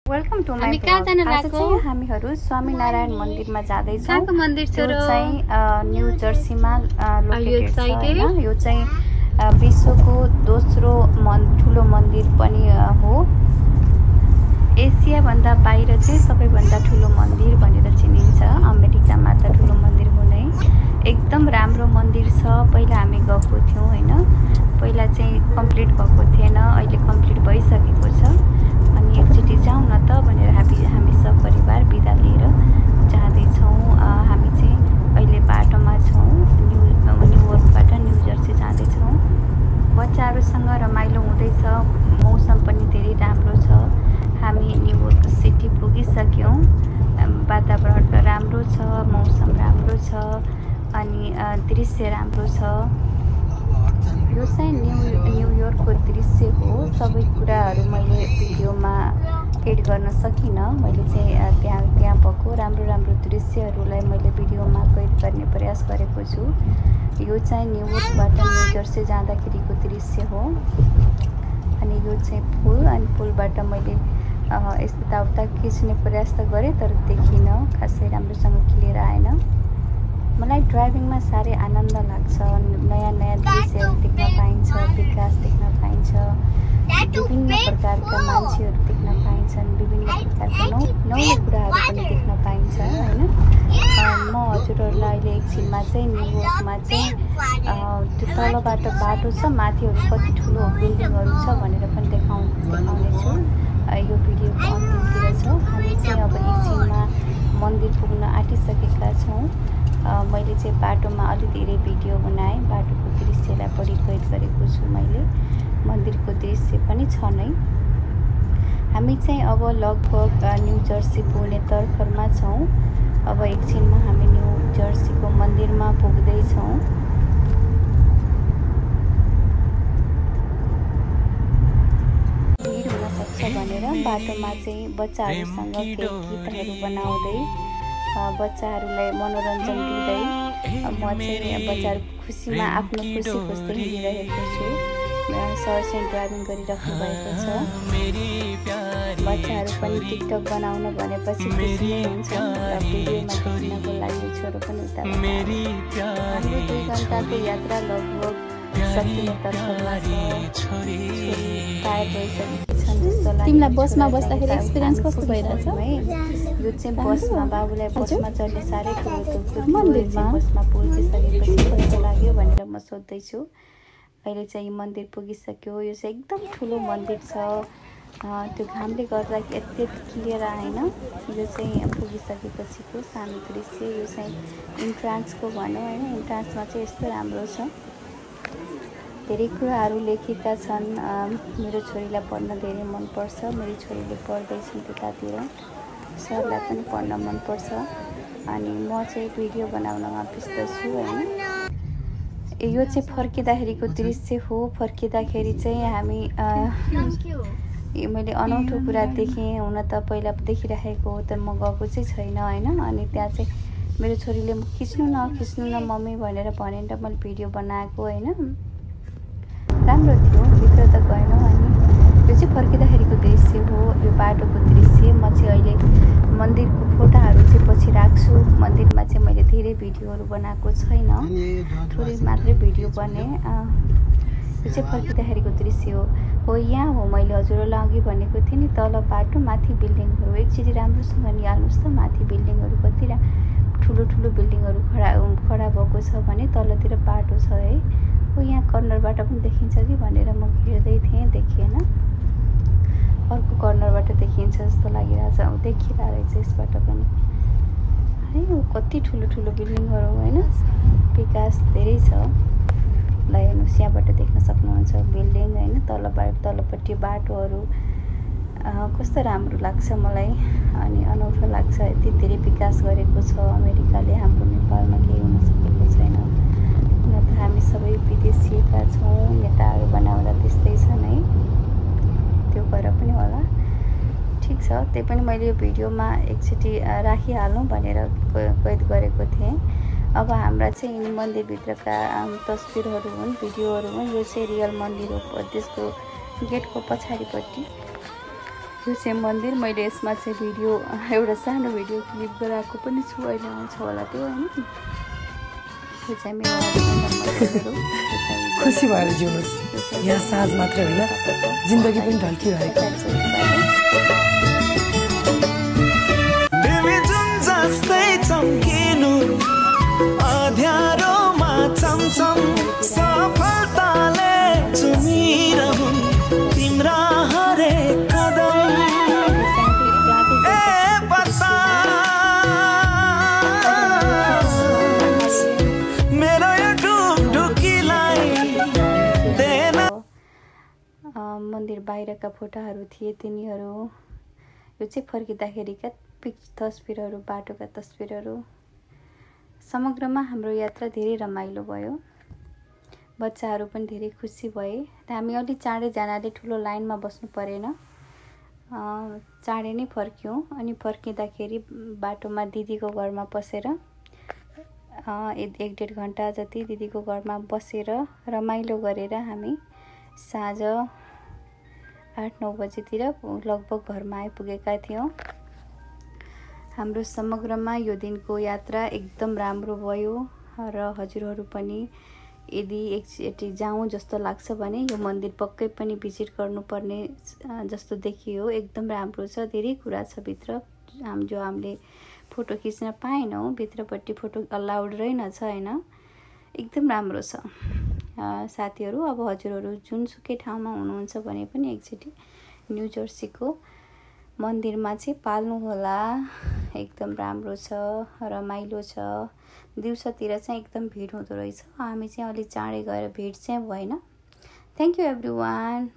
Welcome to my हामीहरू स्वामीनारायण मन्दिरमा जाँदैछौँ। यो चाहिँ न्यू जर्सीमा लोकेटेड छ हैन। यो चाहिँ विश्वको दोस्रो ठुलो मन्दिर पनि हो। एसिया भन्दा बाहिर चाहिँ सबैभन्दा ठुलो मन्दिर भनेर चिनिन्छ। अमेरिकामा त ठुलो मन्दिर हो नै। एकदम राम्रो मन्दिर छ। पहिला हामी गएको थियौँ हैन। पहिला चाहिँ कम्प्लिट भएको थिएन, अहिले कम्प्लिट भइसकेको छ। अनि एकचोटि जाउँ न त भनेर हामी सब परिवार बिदा लिएर जाँदैछौँ। हामी चाहिँ अहिले बाटोमा छौँ। न्युयोर्कबाट न्यू जर्सी जाँदैछौँ। बच्चाहरूसँग रमाइलो हुँदैछ। मौसम पनि धेरै राम्रो छ। हामी न्युयोर्क सिटी पुगिसक्यौँ। वातावरण राम्रो छ, मौसम राम्रो छ, अनि दृश्य राम्रो छ। यो चाहिँ न्युयोर्कको दृश्य हो। सबै कुराहरू मैले भिडियोमा एड गर्न सकिनँ। मैले चाहिँ त्यहाँ भएको राम्रो दृश्यहरूलाई मैले भिडियोमा कैद गर्ने प्रयास गरेको छु। यो चाहिँ न्युयोर्कबाट न्यू जर्सी जाँदाखेरिको दृश्य हो। अनि यो चाहिँ पुल, अनि पुलबाट मैले यताउता खिच्ने प्रयास त गरेँ तर देखिनँ, खासै राम्रोसँग क्लियर आएन। मलाई ड्राइभिङमा साह्रै आनन्द लाग्छ। नयाँ दृश्यहरू देख्न पाइन्छ, विकास देख्न पाइन्छ, विभिन्न प्रकारका मान्छेहरू देख्न पाइन्छन्, विभिन्न प्रकारका नौलो कुराहरू पनि देख्न पाइन्छ हैन। म हजुरहरूलाई अहिले एकछिनमा चाहिँ न्युयोर्कमा चाहिँ त्यो तलबाट बाटो छ, माथिहरू कति ठुलो बिल्डिङहरू छ भनेर पनि देखाउनेछु। यो भिडियोको अन्तिमतिर छ। हामी चाहिँ अब एकछिनमा मन्दिर पुग्न आँटिसकेका छौँ। मैले चाहिँ बाटोमा अलि धेरै भिडियो बनाएँ। बाटोको दृश्यलाई बढी कैद गरेको छु मैले। मन्दिरको दृश्य पनि छ नै। हामी चाहिँ अब लगभग न्यू जर्सी पुग्ने तर्खरमा छौँ। अब एकछिनमा हामी न्यू जर्सीको मन्दिरमा पुग्दैछौँ। भिड हुनसक्छ भनेर बाटोमा चाहिँ बच्चाहरूसँग केही गीतहरू बनाउँदै, बच्चाहरूलाई मनोरञ्जन दिँदै म चाहिँ बच्चाहरूको खुसीमा आफ्नो खुसी खोज्दै हिँडिरहेको छु। सर चाहिँ ड्राइभिङ गरिराख्नु भएको छ। बच्चाहरू पनि टिकटक बनाउन भनेपछि खुसी नै हुन्छ। भिडियोमा देख्नको लागि छोरो पनि उता हाम्रो 2 घन्टाको यात्रा लगभग सकिने तर्फमा छ। टायर भइसकेको छ जस्तो लाग्छ। तिमीलाई बसमा बस्दाखेरि एक्सपिरियन्स कस्तो भइरहेछ? यो चाहिँ बसमा बाबुलाई बसमा चढ्ने साह्रै ठुलो मन्दिरमा बसमा पुगिसकेपछि कस्तो लाग्यो भनेर म सोध्दैछु। अहिले चाहिँ मन्दिर पुगिसक्यो। यो चाहिँ एकदम ठुलो मन्दिर छ। त्यो घामले गर्दा यति क्लियर आएन। यो चाहिँ पुगिसकेपछिको सानो दृश्य। यो चाहिँ इन्ट्रान्सको भनौँ हैन। इन्ट्रान्समा चाहिँ यस्तो राम्रो छ। धेरै कुराहरू लेखेका छन्। मेरो छोरीलाई पढ्न धेरै मनपर्छ। मेरो छोरीले पढ्दैछन् त्यतातिर। सरलाई पनि पढ्न मनपर्छ। अनि म चाहिँ भिडियो बनाउनमा व्यस्त छु हैन। यो चाहिँ फर्किँदाखेरिको दृश्य हो। फर्किँदाखेरि चाहिँ हामी मैले अनौठो कुरा देखेँ। हुन त पहिला देखिराखेको हो तर म गएको चाहिँ छैन हैन। अनि त्यहाँ चाहिँ मेरो छोरीले खिच्नु न मम्मी भनेर भनेर मैले भिडियो बनाएको हैन। राम्रो थियो। भित्र त गएनौँ। अनि यो चाहिँ फर्किँदाखेरिको दृश्य हो। यो बाटोको दृश्य। म चाहिँ अहिले मन्दिरको फोटाहरू चाहिँ पछि राख्छु। मन्दिरमा चाहिँ मैले धेरै भिडियोहरू बनाएको छैन, थोरै मात्रै भिडियो बने। यो चाहिँ फर्किँदाखेरिको दृश्य हो। यहाँ हो मैले हजुरहरूलाई अघि भनेको थिएँ नि, तल बाटो माथि बिल्डिङहरू। एकचोटि राम्रोसँग निहाल्नुहोस् त, माथि बिल्डिङहरू कति ठुलो बिल्डिङहरू खडा भएको छ भने तलतिर बाटो छ है। यहाँ कर्नरबाट पनि देखिन्छ कि भनेर म हेर्दै थिएँ, देखिएन। अर्को कर्नरबाट देखिन्छ जस्तो लागिरहेछ। देखिरहेछ यसबाट पनि है। कति ठुलो बिल्डिङहरू होइन। विकास धेरै छ। ल हेर्नुहोस्, यहाँबाट देख्न सक्नुहुन्छ बिल्डिङ होइन। तलपट्टि बाटोहरू कस्तो राम्रो लाग्छ मलाई। अनि अनौठो लाग्छ। यति धेरै विकास गरेको छ अमेरिकाले। हाम्रो नेपालमा केही हुन सकेको छैन। हुन त हामी सबै विदेशीका छौँ। नेताहरू बनाउँदा त्यस्तै छ नै। त्यो भएर पनि होला। ठिक छ। त्यही पनि मैले यो भिडियोमा एकचोटि राखिहालौँ भनेर कैद गरेको थिएँ। अब हाम्रा चाहिँ यिनी मन्दिरभित्रका तस्बिरहरू हुन्, भिडियोहरू हुन्। यो चाहिँ रियल मन्दिर हो। त्यसको गेटको पछाडिपट्टि यो चाहिँ मन्दिर मैले यसमा चाहिँ भिडियो एउटा सानो भिडियो क्लिप गराएको पनि छु अहिले आउँछ होला त्यो हैन यो चाहिँ मेरो हस्बेन्ड खुसी भएर जिउनुस् यहाँ साँझ मात्र होइन जिन्दगी पनि ढल्किरहेको जस्तै चम्किनु अँध्यारोमा चमचम सफलताले चुमिरहु तिम्रा हरेक कदम मेरो यो ढुकढुकीलाई देन मन्दिर बाहिरका फोटाहरू थिए तिनीहरू यो चाहिँ फर्किँदाखेरिका तस्बिरहरू बाटोका तस्बिरहरू समग्रमा हाम्रो यात्रा धेरै रमाइलो भयो बच्चाहरू पनि धेरै खुसी भए हामी अलि चाँडै जानाले ठुलो लाइनमा बस्नु परेन चाँडै नै फर्क्यौँ अनि फर्किँदाखेरि बाटोमा दिदीको घरमा पसेर 1-1.5 घन्टा जति दिदीको घरमा बसेर रमाइलो गरेर हामी साँझ 8-9 बजेतिर लगभग घरमा आइपुगेका थियौँ हाम्रो समग्रमा यो दिनको यात्रा एकदम राम्रो भयो र हजुरहरू पनि यदि एकचोटि जाउँ जस्तो लाग्छ भने यो मन्दिर पक्कै पनि भिजिट गर्नुपर्ने जस्तो देखियो एकदम राम्रो छ धेरै कुरा छ भित्र जो हामीले फोटो खिच्न पाएनौँ भित्रपट्टि फोटो अलाउड रहेनछ हैन एकदम राम्रो छ साथीहरू अब हजुरहरू जुनसुकै ठाउँमा हुनुहुन्छ भने पनि एकचोटि न्यू जर्सीको मन्दिरमा चाहिँ पाल्नु होला एकदम राम्रो छ रमाइलो छ दिउँसोतिर चाहिँ एकदम भिड हुँदो रहेछ हामी चाहिँ अलि चाँडै गएर भिड चाहिँ भएन थ्यांक यू एभ्रीवान